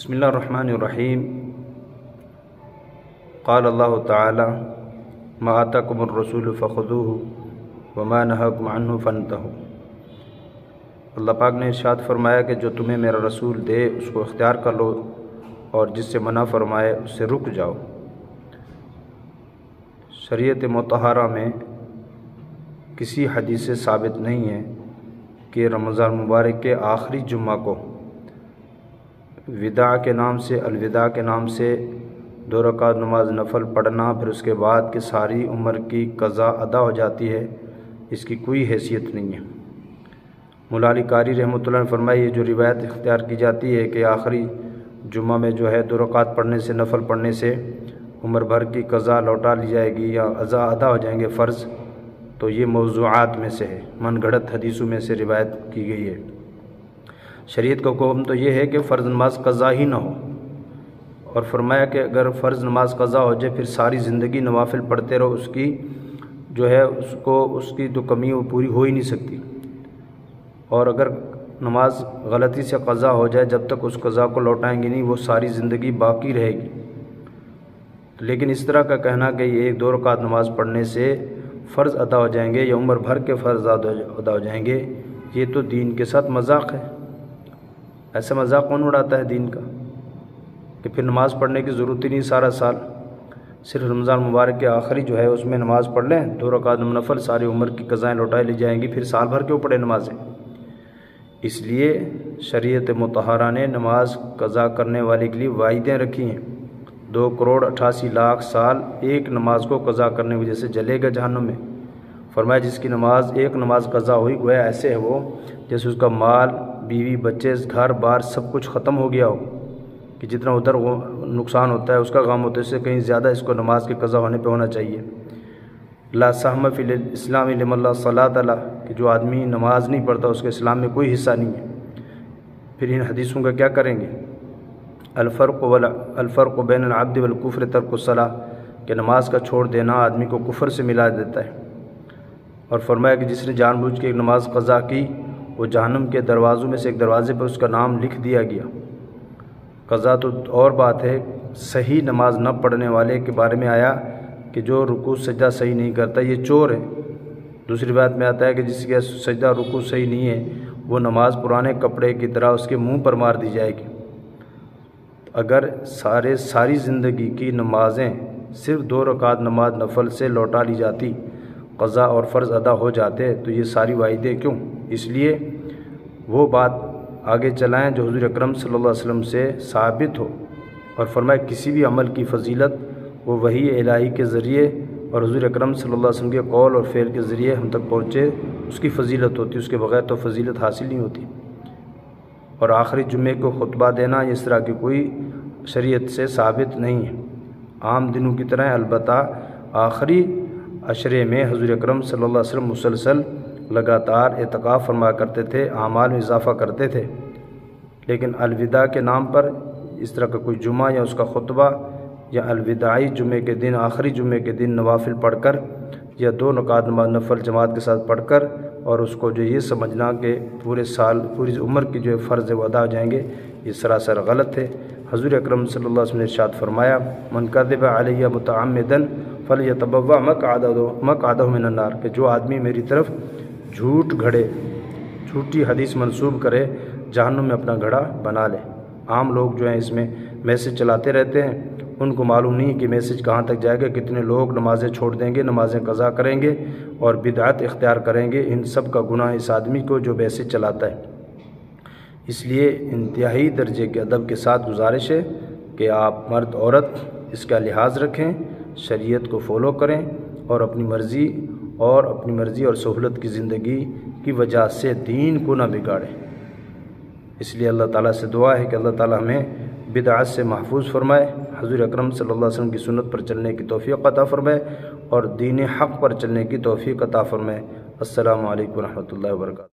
بسم اللہ الرحمن الرحیم۔ قال اللہ تعالی ما آتاکم الرسول فخذوہ وما نہاکم عنہ فانتہوا۔ اللہ پاک نے ارشاد فرمایا کہ جو تمہیں میرا رسول دے اس کو اختیار کر لو اور جس سے منع فرمائے اس سے رک جاؤ۔ شریعت مطہرہ میں کسی حدیث سے ثابت نہیں ہے کہ رمضان مبارک کے آخری جمعہ کو وداع کے نام سے الوداع کے نام سے 2 رکعت نماز نفل پڑھنا پھر اس کے بعد کہ ساری عمر کی قضا ادا ہو جاتی ہے، اس کی کوئی حیثیت نہیں ہے۔ مولا علی قاری رحمۃ اللہ نے فرمایا یہ جو روایت اختیار کی جاتی ہے کہ آخری جمعہ میں جو ہے 2 رکعت پڑھنے سے نفل پڑھنے سے عمر بھر کی قضا لوٹا لی جائے گی یا قضا ادا ہو جائیں گے فرض، تو یہ موضوعات میں سے ہے، من گھڑت حدیثوں میں سے روایت کی گئی ہے۔ شریعت کا حکم تو یہ ہے کہ فرض نماز قضا ہی نہ ہو، اور فرمایا کہ اگر فرض نماز قضا ہو جائے پھر ساری زندگی نوافل پڑھتے رہو، اس کی جو ہے اس کی تو کمی وہ پوری ہو ہی نہیں سکتی، اور اگر نماز غلطی سے قضا ہو جائے جب تک اس قضا کو لوٹائیں گے نہیں وہ ساری زندگی باقی رہے گی۔ لیکن اس طرح کا کہنا کہ یہ 2 رکعت نماز پڑھنے سے فرض ادا ہو جائیں گے یا عمر بھر کے فرض ادا ہو جائیں گے، یہ تو دین کے ساتھ مذاق ہے۔ ایسا مذاق کون اڑاتا ہے دین کا کہ پھر نماز پڑھنے کی ضرورت ہی نہیں، سارا سال صرف رمضان مبارک کے آخری جو ہے اس میں نماز پڑھ لیں 2 رکعت نفل، ساری عمر کی قضائیں لوٹائی لی جائیں گی، پھر سال بھر کیوں پڑھے نمازیں؟ اس لیے شریعت مطہرہ نے نماز قضا کرنے والے کے لیے وعیدیں رکھی ہیں۔ 2 کروڑ 88 لاکھ سال ایک نماز کو قضا کرنے کی وجہ سے جلے گا جہنم میں۔ فرمایا جس کی ایک نماز قضا ہوئی گویا ایسے ہے وہ جیسے اس کا مال، بیوی، بچے، گھر بار سب کچھ ختم ہو گیا ہو، کہ جتنا ادھر وہ نقصان ہوتا ہے اس کا غم ہوتا ہے، اس سے کہیں زیادہ اس کو نماز کے قضا ہونے پہ ہونا چاہیے۔ لا سہم فی الاسلام لمن لا صلاۃ لہ، کہ جو آدمی نماز نہیں پڑھتا اس کے اسلام میں کوئی حصہ نہیں ہے۔ پھر ان حدیثوں کا کیا کریں گے؟ الفرق بین العبد والکفر ترک الصلاۃ، کہ نماز کا چھوڑ دینا آدمی کو کفر سے ملا دیتا ہے۔ اور فرمایا کہ جس نے جان بوجھ کے ایک نماز قضا کی وہ جہنم کے دروازوں میں سے ایک دروازے پر اس کا نام لکھ دیا گیا۔ قضا تو اور بات ہے، صحیح نماز نہ پڑھنے والے کے بارے میں آیا کہ جو رکوع سجدہ صحیح نہیں کرتا یہ چور ہے۔ دوسری بات میں آتا ہے کہ جس کا سجدہ رکوع صحیح نہیں ہے وہ نماز پرانے کپڑے کی طرح اس کے منہ پر مار دی جائے گی۔ اگر ساری زندگی کی نمازیں صرف 2 رکعت نماز نفل سے لوٹا لی جاتی، قضا اور فرض ادا ہو جاتے، تو یہ ساری وعیدیں کیوں؟ اس لیے وہ بات آگے چلائیں جو حضور اکرم صلی اللہ علیہ وسلم سے ثابت ہو، اور فرمایا کسی بھی عمل کی فضیلت وہ وحی الہی کے ذریعے اور حضور اکرم صلی اللہ علیہ وسلم کے قول اور فعل کے ذریعے ہم تک پہنچے اس کی فضیلت ہوتی، اس کے بغیر تو فضیلت حاصل نہیں ہوتی۔ اور آخری جمعے کو خطبہ دینا اس طرح کی کوئی شریعت سے ثابت نہیں ہے۔ عام دنوں کی طرح البتہ آخری عشرے میں حضور اکرم صلی اللہ علیہ وسلم مسلسل لگاتار اعتکاف فرمایا کرتے تھے، اعمال میں اضافہ کرتے تھے، لیکن الوداع کے نام پر اس طرح کا کوئی جمعہ یا اس کا خطبہ یا الوداعی جمعے کے دن آخری جمعے کے دن نوافل پڑھ کر یا 2 رکعت نماز نفل جماعت کے ساتھ پڑھ کر اور اس کو جو یہ سمجھنا کہ پورے سال پوری عمر کی جو فرض ہے وہ ادا ہو جائیں گے، یہ سراسر غلط ہے۔ حضور اکرم صلی اللہ علیہ وسلم نے ارشاد فرمایا من کذب علی متعمدا فلیتبوأ مقعدہ من النار، کہ جو آدمی میری طرف جھوٹ گھڑے، جھوٹی حدیث منسوب کرے، جہنم میں اپنا گھڑا بنا لے۔ عام لوگ جو ہیں اس میں میسج چلاتے رہتے ہیں، ان کو معلوم نہیں کہ میسج کہاں تک جائے گا، کتنے لوگ نمازیں چھوڑ دیں گے، نمازیں قضا کریں گے اور بدعت اختیار کریں گے۔ ان سب کا گناہ اس آدمی کو جو میسج چلاتا ہے۔ اس لیے انتہائی درجے کے ادب کے ساتھ گزارش ہے کہ آپ مرد عورت اس کا لحاظ رکھیں، شریعت کو فالو کریں اور اپنی مرضی اور سہولت کی زندگی کی وجہ سے دین کو نہ بگاڑیں۔ اس لیے اللہ تعالیٰ سے دعا ہے کہ اللہ تعالیٰ ہمیں بدعت سے محفوظ فرمائے، حضور اکرم صلی اللہ علیہ وسلم کی سنت پر چلنے کی توفیق عطا فرمائے اور دین حق پر چلنے کی توفیق عطا فرمائے۔ السلام علیکم ورحمۃ اللہ وبرکاتہ۔